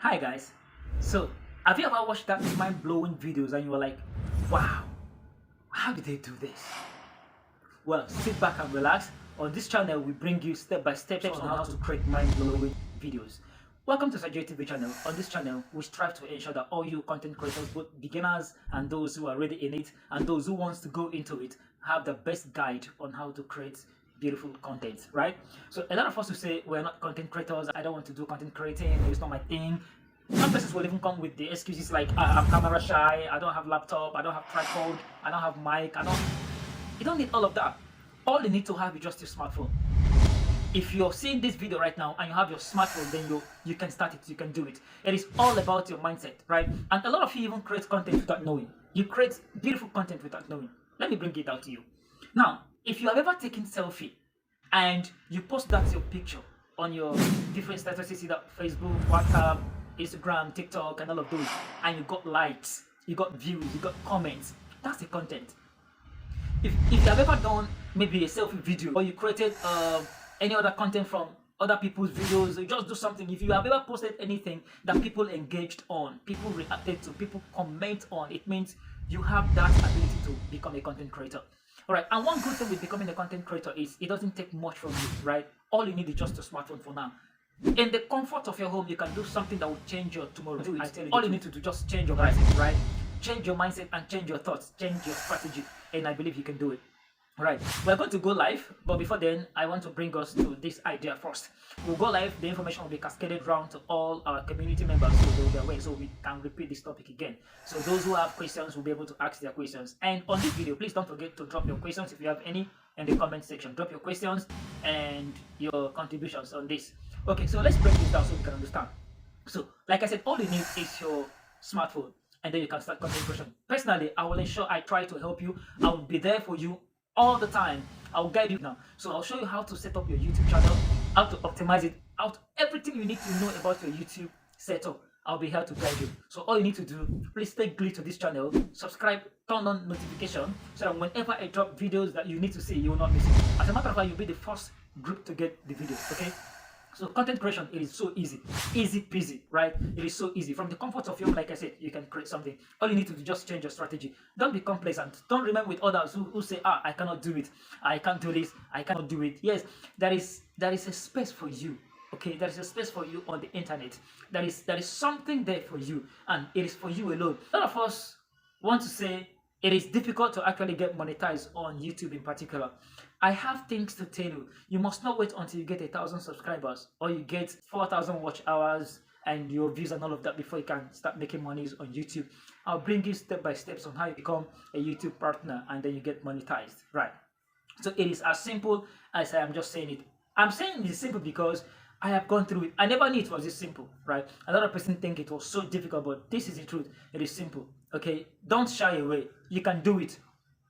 Hi guys. So, have you ever watched that mind-blowing videos and you were like, wow, how did they do this? Well, sit back and relax. On this channel, we bring you step-by-step steps on how to create mind-blowing videos. Welcome to Sajay TV channel. On this channel, we strive to ensure that all you content creators, both beginners and those who are already in it, and those who wants to go into it, have the best guide on how to create beautiful content, right? So a lot of us will say we're not content creators. I don't want to do content creating. It's not my thing. Some persons will even come with the excuses like I'm camera shy, I don't have laptop, I don't have tripod, I don't have mic, you don't need all of that. All you need to have is just your smartphone. If you're seeing this video right now and you have your smartphone, then you can start it, you can do it. It is all about your mindset, right? And a lot of you even create content without knowing. You create beautiful content without knowing. Let me bring it out to you. Now, if you have ever taken selfie and you post that your picture on your different statuses, either Facebook, WhatsApp, Instagram, TikTok, and all of those, and you got likes, you got views, you got comments, that's the content. If you have ever done maybe a selfie video, or you created any other content from other people's videos, you just do something. If you have ever posted anything that people engaged on, people reacted to, people comment on, it means you have that ability to become a content creator. Alright, and one good thing with becoming a content creator is it doesn't take much from you, right? All you need is just a smartphone for now. In the comfort of your home, you can do something that will change your tomorrow. All you need to do just change your mindset, right? Change your mindset and change your thoughts, change your strategy, and I believe you can do it. Right, we're going to go live, but before then, I want to bring us to this idea first. We'll go live, the information will be cascaded around to all our community members so they'll be aware, so we can repeat this topic again. So those who have questions will be able to ask their questions. And on this video, please don't forget to drop your questions if you have any in the comment section. Drop your questions and your contributions on this. Okay, so let's break this down so we can understand. So, like I said, all you need is your smartphone, and then you can start content creation. Personally, I will ensure I try to help you. I will be there for you all the time. I'll guide you now. So I'll show you how to set up your YouTube channel, how to optimize it, everything you need to know about your YouTube setup. I'll be here to guide you. So all you need to do, please stay glued to this channel, subscribe, turn on notification, so that whenever I drop videos that you need to see, you will not miss it. As a matter of fact, you'll be the first group to get the video, okay? So content creation, it is so easy peasy, right? It is so easy. From the comfort of your home, like I said, you can create something. All you need to do is just change your strategy. Don't be complacent. Don't remain with others who say, I cannot do it, I can't do this, I cannot do it. Yes, there is a space for you. Okay, there is a space for you on the internet. There is something there for you, and it is for you alone. A lot of us want to say it is difficult to actually get monetized on YouTube in particular. I have things to tell you. You must not wait until you get 1,000 subscribers or you get 4,000 watch hours and your views and all of that before you can start making monies on YouTube. I'll bring you step by steps on how you become a YouTube partner and then you get monetized, right? So it is as simple as I am just saying it. I'm saying it is simple because I have gone through it. I never knew it was this simple, right? A lot of people think it was so difficult, but this is the truth. It is simple, okay? Don't shy away. You can do it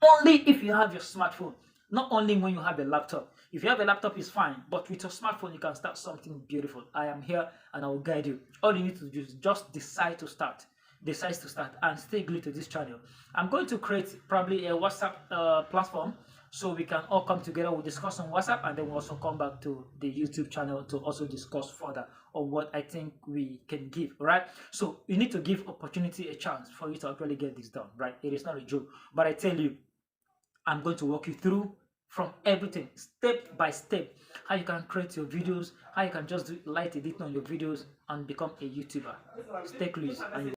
only if you have your smartphone. Not only when you have a laptop. If you have a laptop, it's fine, but with your smartphone, you can start something beautiful. I am here and I will guide you. All you need to do is just decide to start. Decide to start and stay glued to this channel. I'm going to create probably a WhatsApp platform so we can all come together. We'll discuss on WhatsApp and then we'll also come back to the YouTube channel to also discuss further on what I think we can give, right? So you need to give opportunity a chance for you to actually get this done, right? It is not a joke, but I tell you, I'm going to walk you through from everything, step by step, how you can create your videos, how you can just do light editing on your videos and become a YouTuber. Stay close and